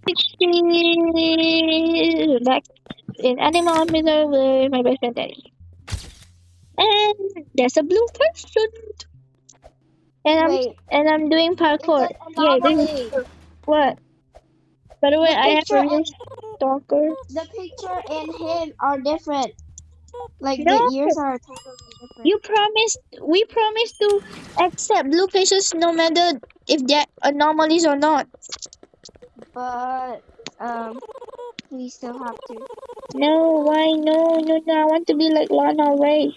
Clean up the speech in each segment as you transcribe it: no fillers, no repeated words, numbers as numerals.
60 back in Animal Middle with my best friend Daddy. And there's a blue person. And I'm Wait, and I'm doing is parkour. that Yeah, doing anomaly? what? By the way, The I have a picture real and stalker. the picture and him are different. Like the No, ears are totally different. you promised. We promised to accept blue faces no matter if they're anomalies or not. But we still have to. No, why? No, no, no. I want to be like Lana Ray.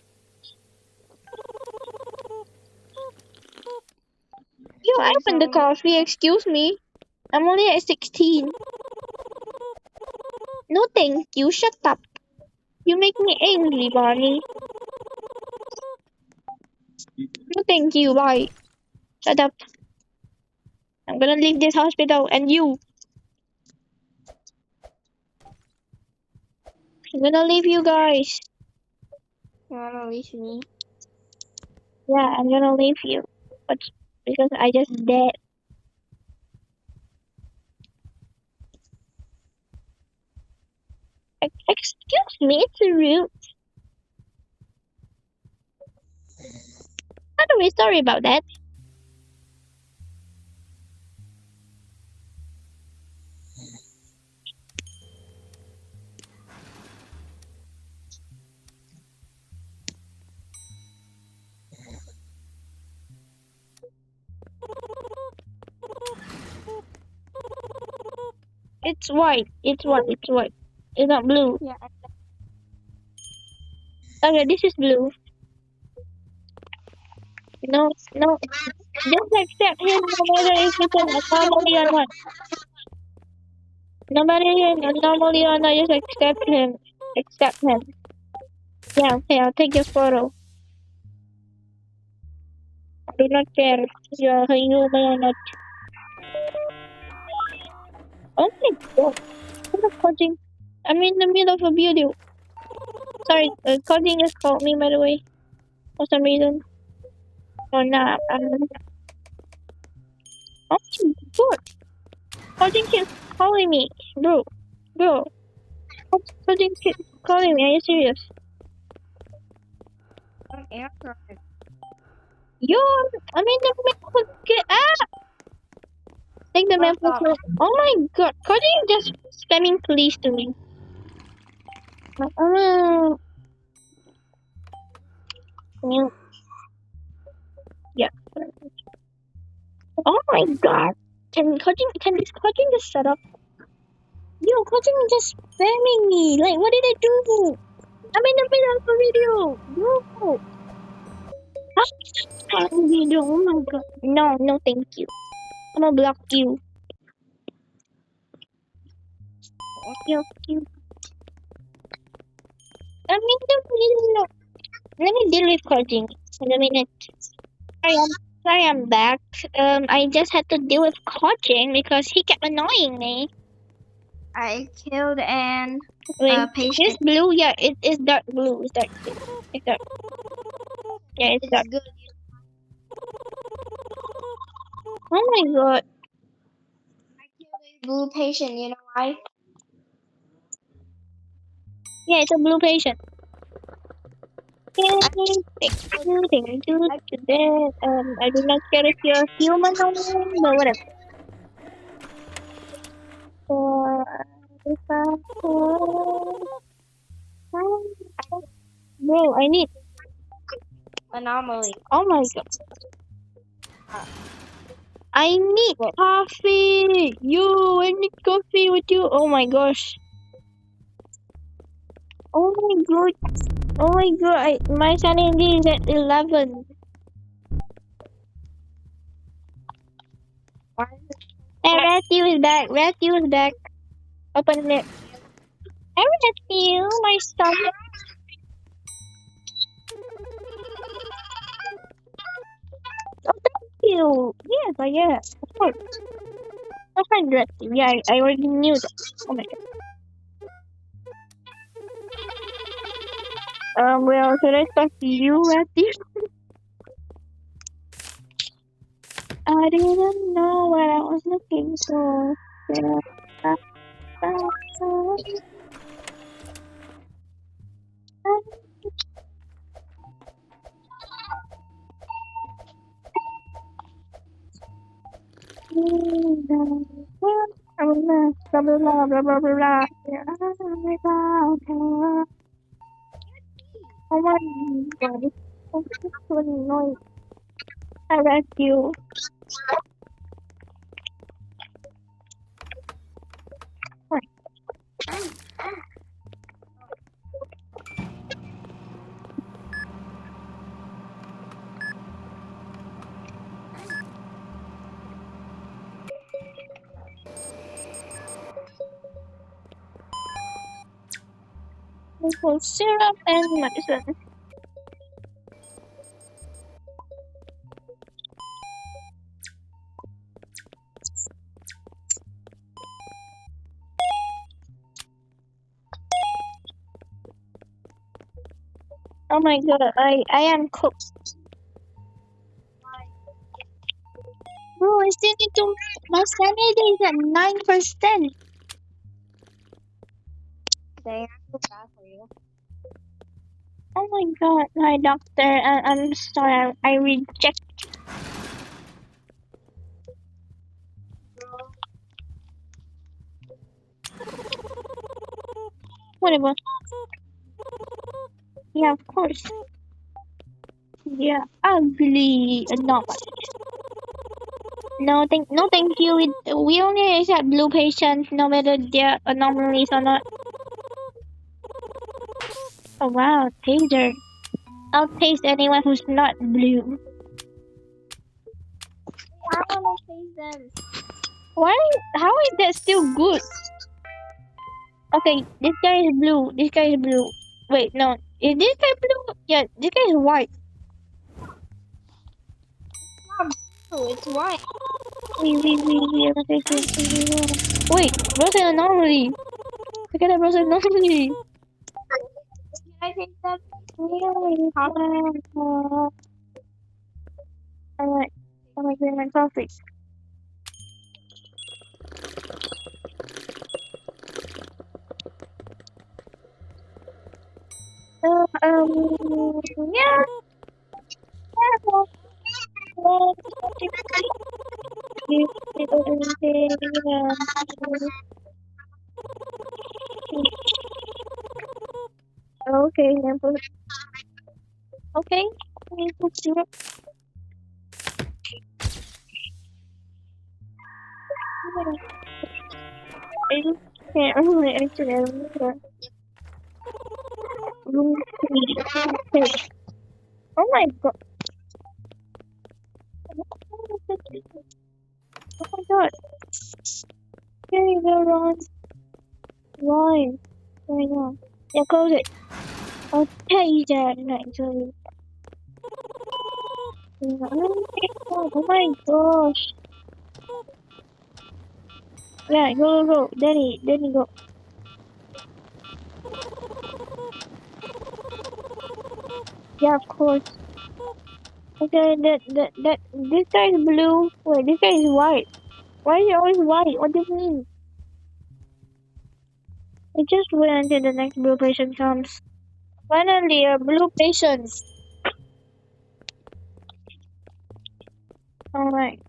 Yo, I Who's want the having it? coffee. Excuse me. I'm only at 16. No, thank you. Shut up. You make me angry, Barney. No, thank you. Bye. Shut up. I'm gonna leave this hospital and you. I'm gonna leave you guys. You wanna leash me? Yeah, I'm gonna leave you. But because I just dead. Excuse me, it's rude. By the way, sorry about that. It's white. It's white. It's white. It's not blue. Yeah. Okay, this is blue. No, no. Just accept him no matter if it's an anomaly or not. No matter if it's an anomaly or not, just accept him. Accept him. Yeah, okay, I'll take your photo. I do not care if you're a human or not. Oh my god. I'm not coaching. I'm in the middle of a video. Sorry, coaching just called me by the way. For some reason. Or not. Oh my god. Coaching keeps calling me. Bro. Bro. Coaching keeps calling me. Are you serious? Don't answer it. Yo, I'm in the middle of get out. Take the map. Fuck off. Oh my god. Coaching just spamming police to me. Oh, uh, yeah. Oh my god. Can this coaching just shut up? Yo, coaching just spamming me. Like, what did I do? I'm in the middle of a video. Bro. Video. Oh my god. No, no, thank you. I'm gonna block you. Yo, you. I'm in the middle of... Let me deal with coaching in a minute. Sorry, I'm back. I just had to deal with coaching because he kept annoying me. I killed an Wait, this patient. blue? Yeah, it is dark blue. It's dark blue. It's dark. Yeah, it's It's dark. good. Oh my god. I killed a blue patient. You know why? Yeah, it's a blue patient. I Thank you, thank you I to that. I do not care if you're human or not, but whatever. So, if bro, I need. anomaly. Oh my god. I need What? coffee. You, I need coffee with you. Oh my gosh. Oh my god. Oh my god. My sanity is at 11. Why Hey, Rescue is back. Rescue is back. Open it. Hey, Rescue, my son. Oh, thank you. Yes, I guess. Of course. Oh, hi, Rescue. Yeah, I already knew that. Oh my god. Well, should I talk to you, Rescue? I didn't know what I was looking for. Blah blah blah blah blah blah blah. Yeah, oh my god, it's so annoying. I read you. Maple syrup and medicine. Oh my god, I am cooked. Bro, I still need to. My sanity is at 9%. Dang, I feel bad for you. Oh my god, hi doctor. I'm sorry, I reject. Whatever. Yeah, of course. Yeah, ugly anomaly. No, thank you. We only accept blue patients, no matter their anomalies or not. Oh wow, taser. I'll taste anyone who's not blue. I wanna taste them. Why? How is that still good? Okay, this guy is blue. This guy is blue. Wait, no. Is this guy blue? Yeah, this guy is white. Oh, it's white. Wait, bro's an anomaly. Look at that bro's an anomaly. Can I taste them? Alright, I'm gonna drink my coffee. Yeah. Okay, maple. Okay, maple syrup. I just can't really enter it. Room 3. Okay. Oh my god. Oh my god. Here you go, Ron. Why? Why not? Yeah, close it. I'll tell that actually. Oh my gosh. Yeah, go. Danny, go. Yeah, of course. Okay, this guy is blue. Wait, this guy is white. Why is he always white? What do you mean? I just wait until the next blue patient comes. Finally, a blue patient. Alright.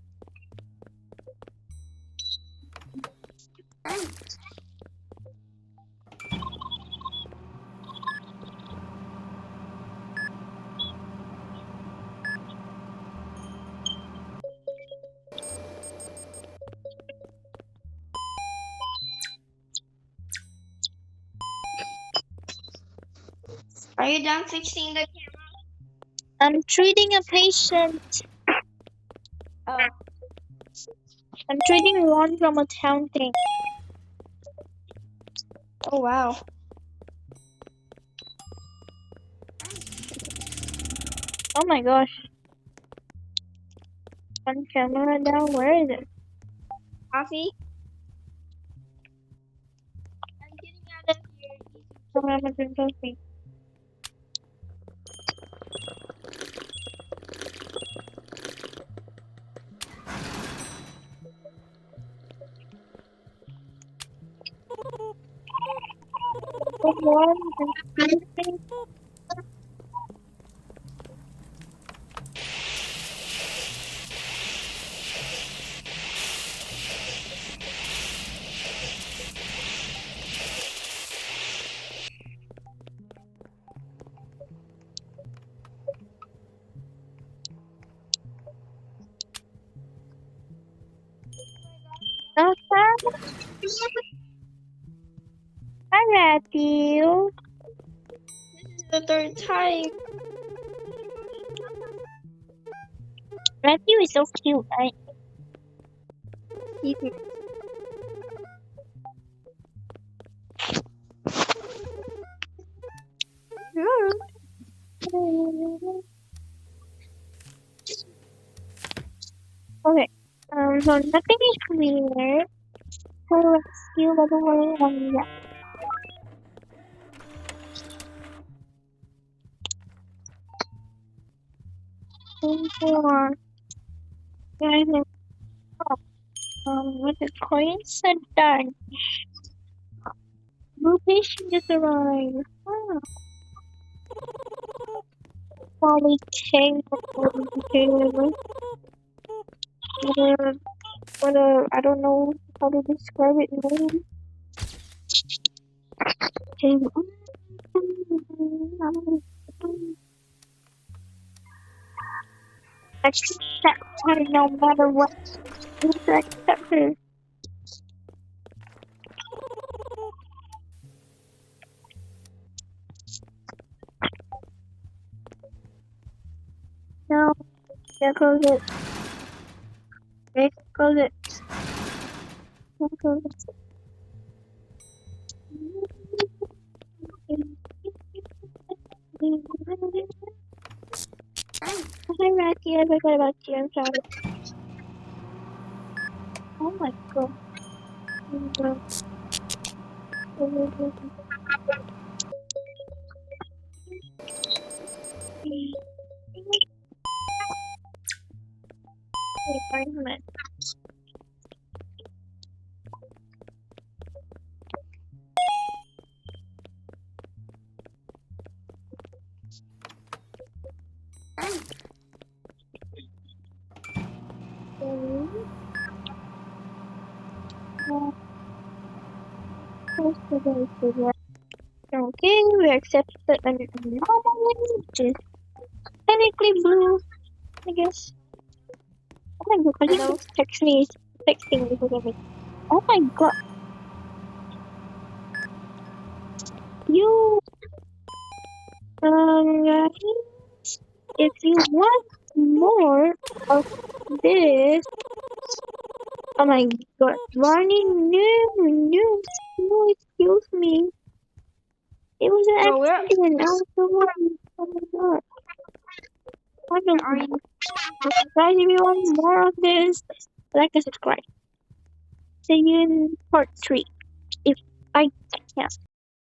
Are you done fixing the camera? I'm treating a patient. Oh. I'm treating Ron from a town thing. Oh wow. Oh my gosh. One camera down. Where is it? Coffee? I'm getting out of here. Camera must coffee. Good morning. Good evening. Hi, Matthew. The third time. Matthew is so cute, right? Okay. So nothing is clear. So let's see by the way. Yeah. For guys, with the coins are done. Blue patient just arrived. Probably change whether I don't know how to describe it. Maybe. Accept her no matter what. You have to accept her. No, yeah, close it. Okay, close it. Yeah, close it. Hi, Matthew. I forgot about you. I'm sorry. Oh my god. Wait, wait a minute. Okay, we accepted a normal which is technically blue, I guess. Oh my god, can you text me? Texting me for me. Oh my god, you guys, if you want more of this, oh my god, Barney, no, excuse me. It was an Bro, where accident. I was so worried. Oh my god. What the are you? guys, if you want more of this, like and subscribe. See you in part 3. If I can.